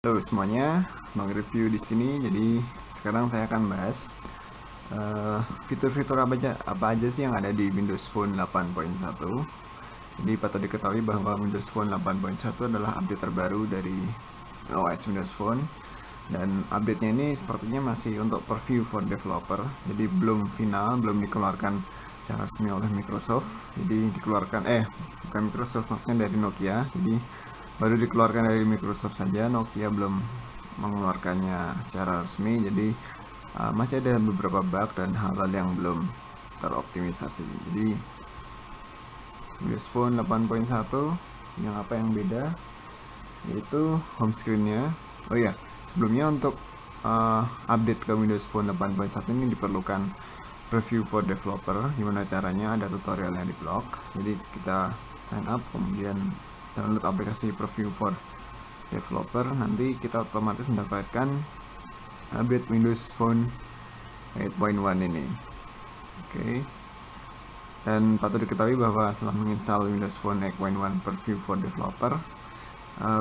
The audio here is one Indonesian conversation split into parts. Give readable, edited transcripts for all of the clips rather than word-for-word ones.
Halo semuanya, Bang review di sini. Jadi sekarang saya akan bahas fitur-fitur apa aja sih yang ada di Windows Phone 8.1. Jadi patut diketahui bahwa Windows Phone 8.1 adalah update terbaru dari OS Windows Phone, dan update-nya ini sepertinya masih untuk preview for developer. Jadi belum final, belum dikeluarkan secara resmi oleh Microsoft. Jadi dikeluarkan bukan Microsoft, maksudnya dari Nokia. Jadi baru dikeluarkan dari Microsoft saja, Nokia belum mengeluarkannya secara resmi. Jadi masih ada beberapa bug dan hal-hal yang belum teroptimisasi. Jadi Windows Phone 8.1 yang beda yaitu home screen-nya. Oh iya, sebelumnya untuk update ke Windows Phone 8.1 ini diperlukan preview for developer. Gimana caranya? Ada tutorialnya di blog. Jadi kita sign up, kemudian download aplikasi preview for developer. Nanti kita otomatis mendapatkan update Windows Phone 8.1 ini. Oke. Dan patut diketahui bahwa setelah menginstal Windows Phone 8.1 preview for developer,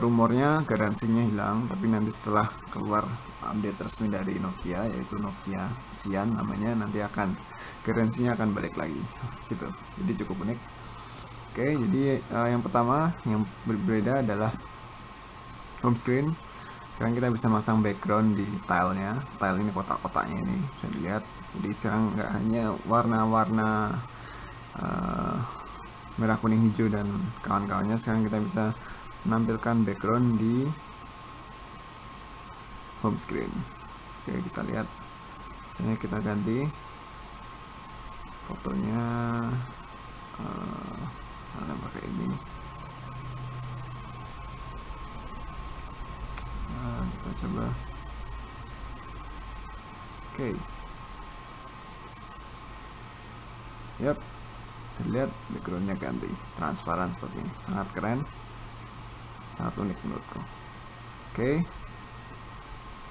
rumornya garansinya hilang, tapi nanti setelah keluar update resmi dari Nokia, yaitu Nokia Sian namanya, nanti garansinya akan balik lagi gitu. Jadi cukup unik. Oke, jadi yang pertama yang berbeda adalah home screen. Sekarang kita bisa masang background di tilenya. Tile ini kotak-kotaknya ini bisa dilihat. Jadi sekarang nggak hanya warna-warna merah, kuning, hijau dan kawan-kawannya. Sekarang kita bisa menampilkan background di home screen. Oke, kita lihat. Ini kita ganti fotonya, pakai ini. Kita coba. Oke. Yap, saya lihat backgroundnya ganti, transparan seperti ini. Sangat keren, sangat unik menurutku. Oke.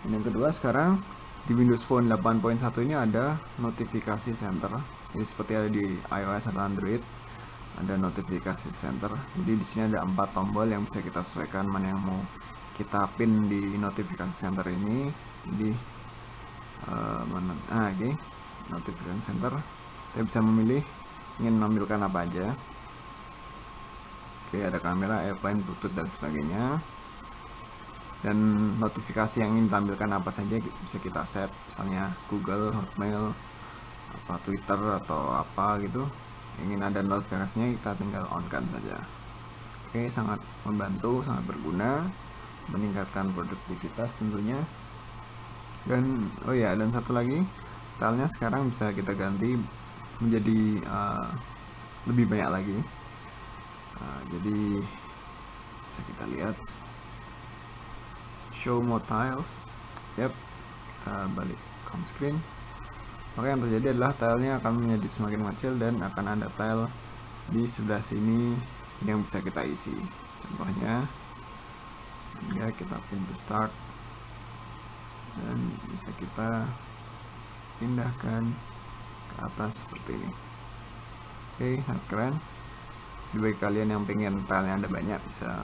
Dan yang kedua, sekarang di Windows Phone 8.1 ini ada notifikasi center. Jadi seperti ada di iOS atau Android, ada notifikasi center. Jadi di sini ada 4 tombol yang bisa kita sesuaikan mana yang mau kita pin di notifikasi center ini. Jadi oke, notifikasi center. Kita bisa memilih ingin menampilkan apa aja. Oke, ada kamera, airplane, bluetooth dan sebagainya. Dan notifikasi yang ingin ditampilkan apa saja bisa kita set, misalnya Google, Hotmail, Twitter atau apa gitu. Ingin ada notifikasinya, kita tinggal on kan saja. Oke, sangat membantu, sangat berguna, meningkatkan produktivitas tentunya. Dan dan satu lagi, filenya sekarang bisa kita ganti menjadi lebih banyak lagi. Jadi bisa kita lihat show more tiles. Yap, kita balik home screen. Maka yang terjadi adalah tilenya akan menjadi semakin kecil dan akan ada tile di sebelah sini yang bisa kita isi. Contohnya ya, kita pin to start dan bisa kita pindahkan ke atas seperti ini. Oke, sangat keren. Bagi kalian yang pengen tilenya ada banyak, bisa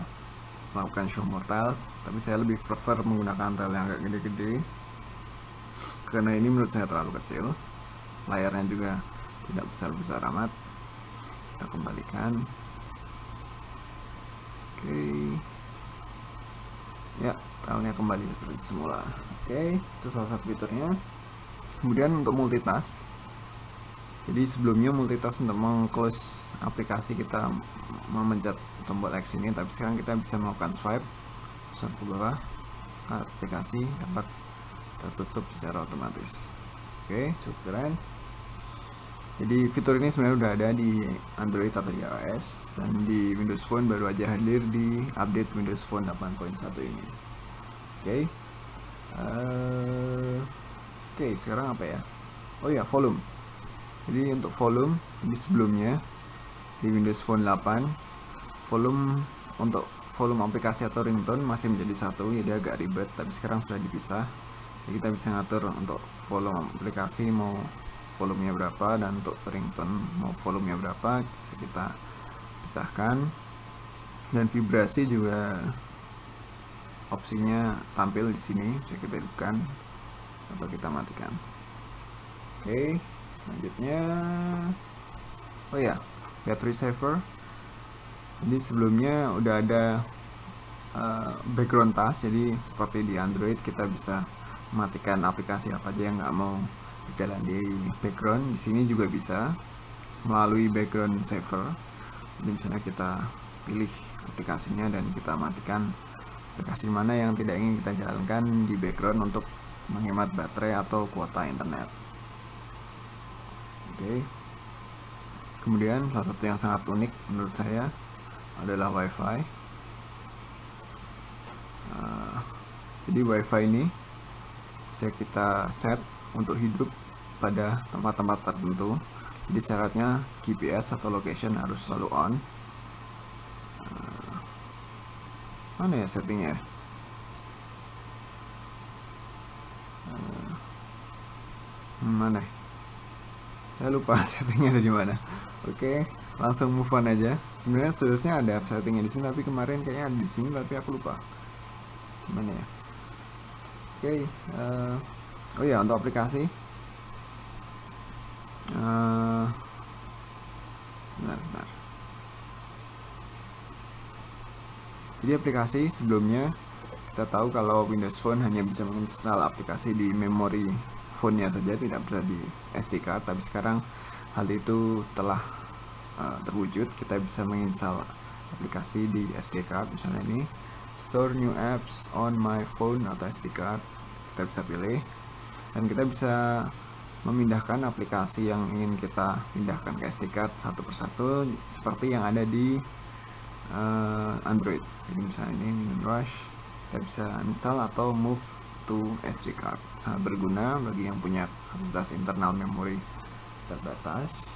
melakukan show more tiles, tapi saya lebih prefer menggunakan tile yang agak gede-gede karena ini menurut saya terlalu kecil. Layarnya juga tidak besar-besar amat. Kita kembalikan. Oke. Ya, tilenya kembali seperti semula. Oke, itu salah satu fiturnya. Kemudian untuk multitask. Jadi sebelumnya multitask untuk meng-close aplikasi kita memencet tombol X ini, tapi sekarang kita bisa melakukan swipe ke bawah, aplikasi dapat tertutup secara otomatis. Oke, cukup keren. Jadi fitur ini sebenarnya udah ada di Android atau di iOS, dan di Windows Phone baru aja hadir di update Windows Phone 8.1 ini. Oke, sekarang apa ya? Oh ya, volume. Jadi untuk volume, di sebelumnya di Windows Phone 8, volume untuk volume aplikasi atau ringtone masih menjadi satu, jadi agak ribet, tapi sekarang sudah dipisah. Jadi kita bisa ngatur untuk volume aplikasi mau volumenya berapa, dan untuk ringtone mau volumenya berapa bisa kita pisahkan. Dan vibrasi juga opsinya tampil di sini, bisa kita hidupkan atau kita matikan. Oke, selanjutnya, oh ya, battery saver. Jadi sebelumnya udah ada background task, jadi seperti di Android kita bisa mematikan aplikasi apa aja yang nggak mau jalan di background. Di sini juga bisa melalui background saver. Jadi misalnya kita pilih aplikasinya dan kita matikan aplikasi mana yang tidak ingin kita jalankan di background untuk menghemat baterai atau kuota internet. Oke. Kemudian salah satu yang sangat unik menurut saya adalah WiFi. Jadi WiFi ini bisa kita set untuk hidup pada tempat-tempat tertentu. Jadi syaratnya GPS atau location harus selalu on. Mana ya settingnya? Mana? Saya lupa settingnya ada di mana. Oke, langsung move on aja. Sebenarnya seharusnya ada settingnya di sini, tapi kemarin kayaknya ada di sini, tapi aku lupa. Gimana ya? Oke, oh ya, untuk aplikasi. Sebentar. Jadi aplikasi sebelumnya kita tahu kalau Windows Phone hanya bisa menginstal aplikasi di memori phone-nya saja, tidak bisa di SD card. Tapi sekarang hal itu telah terwujud. Kita bisa menginstal aplikasi di SD card. Misalnya ini, store new apps on my phone atau SD card. Kita bisa pilih dan kita bisa memindahkan aplikasi yang ingin kita pindahkan ke SD card satu persatu seperti yang ada di Android. Jadi misalnya ini Rush, kita bisa install atau move to SD card. Sangat berguna bagi yang punya kapasitas internal memori terbatas.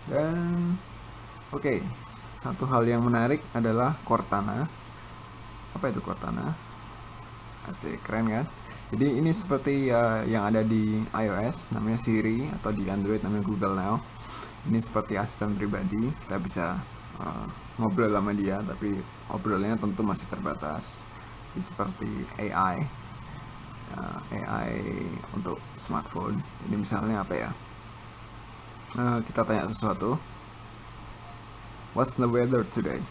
Dan satu hal yang menarik adalah Cortana. Apa itu Cortana? Asik, keren kan? Jadi ini seperti yang ada di iOS namanya Siri, atau di Android namanya Google Now. Ini seperti asisten pribadi, kita bisa ngobrol sama dia, tapi obrolnya tentu masih terbatas. Jadi seperti AI untuk smartphone. Jadi misalnya apa ya? Kita tanya sesuatu. What's the weather today?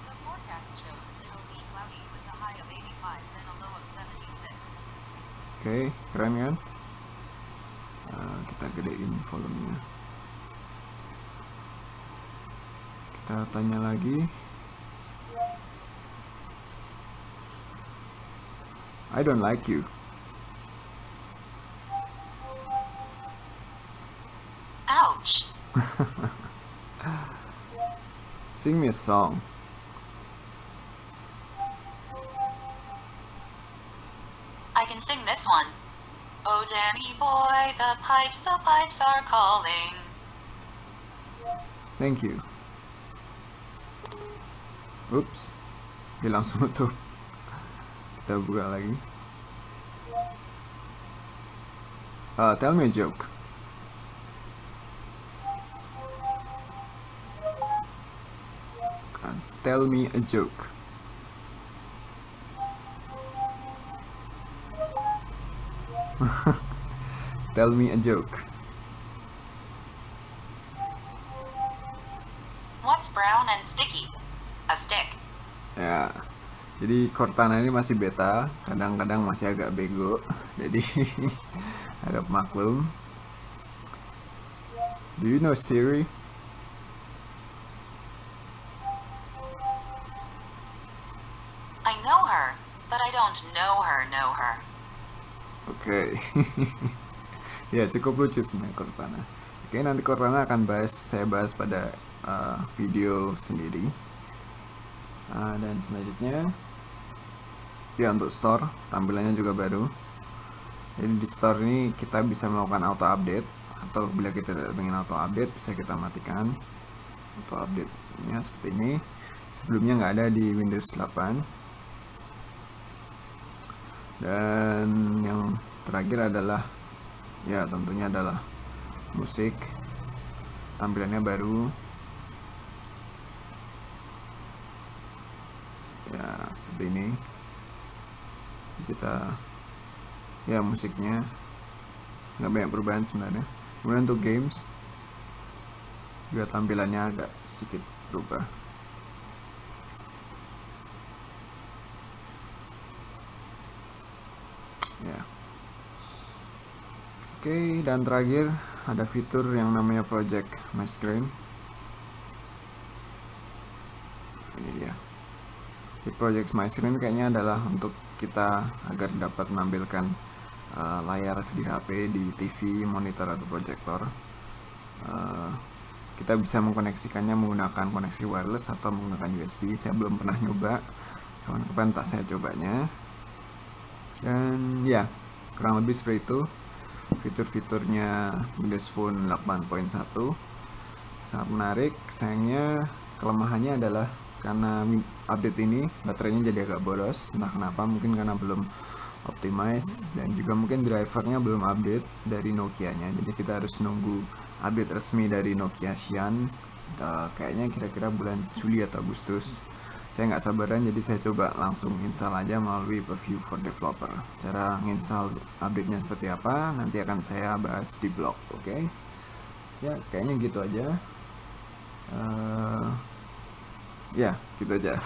The forecast shows it'll be cloudy with a high of 85 and a low of 76. Oke, keren kan? Kita gedein volumenya. Kita tanya lagi. I don't like you. Ouch! Sing me a song. I can sing this one. Oh, Danny boy, the pipes are calling. Thank you. Oops, dia langsung tutup. Kita buka lagi. Tell me a joke. Tell me a joke. Tell me a joke. What's brown and sticky? A stick. Ya, jadi Cortana ini masih beta, kadang-kadang masih agak bego, jadi agak maklum. Do you know Siri? I know her, but I don't know her. Oke. Ya, cukup lucu sebenarnya Cortana. Oke, nanti Cortana akan saya bahas pada video sendiri. Dan selanjutnya, ya untuk store, tampilannya juga baru. Jadi di store ini kita bisa melakukan auto update, atau bila kita tidak ingin auto update bisa kita matikan auto update nya seperti ini. Sebelumnya nggak ada di Windows 8. Dan yang terakhir adalah, ya tentunya adalah musik. Tampilannya baru. seperti ini. Kita ya musiknya nggak banyak perubahan sebenarnya. Kemudian untuk games juga tampilannya agak sedikit berubah. Ya. Oke, dan terakhir ada fitur yang namanya Project My Screen. Ini dia. Di Project My Screen kayaknya adalah untuk kita agar dapat menampilkan layar di HP, di TV, monitor atau proyektor. Kita bisa mengkoneksikannya menggunakan koneksi wireless atau menggunakan USB. Saya belum pernah nyoba, kapan-kapan tak saya cobanya. Dan ya, kurang lebih seperti itu fitur-fiturnya Windows Phone 8.1. Sangat menarik. Sayangnya kelemahannya adalah karena update ini baterainya jadi agak boros, entah kenapa, mungkin karena belum optimize dan juga mungkin drivernya belum update dari Nokia-nya. Jadi kita harus nunggu update resmi dari Nokia Xian, kayaknya kira-kira bulan Juli atau Agustus. Saya nggak sabaran, jadi saya coba langsung install aja melalui Preview for Developer. Cara nginstal update-nya seperti apa nanti akan saya bahas di blog. Oke? Ya kayaknya gitu aja. Ya gitu aja.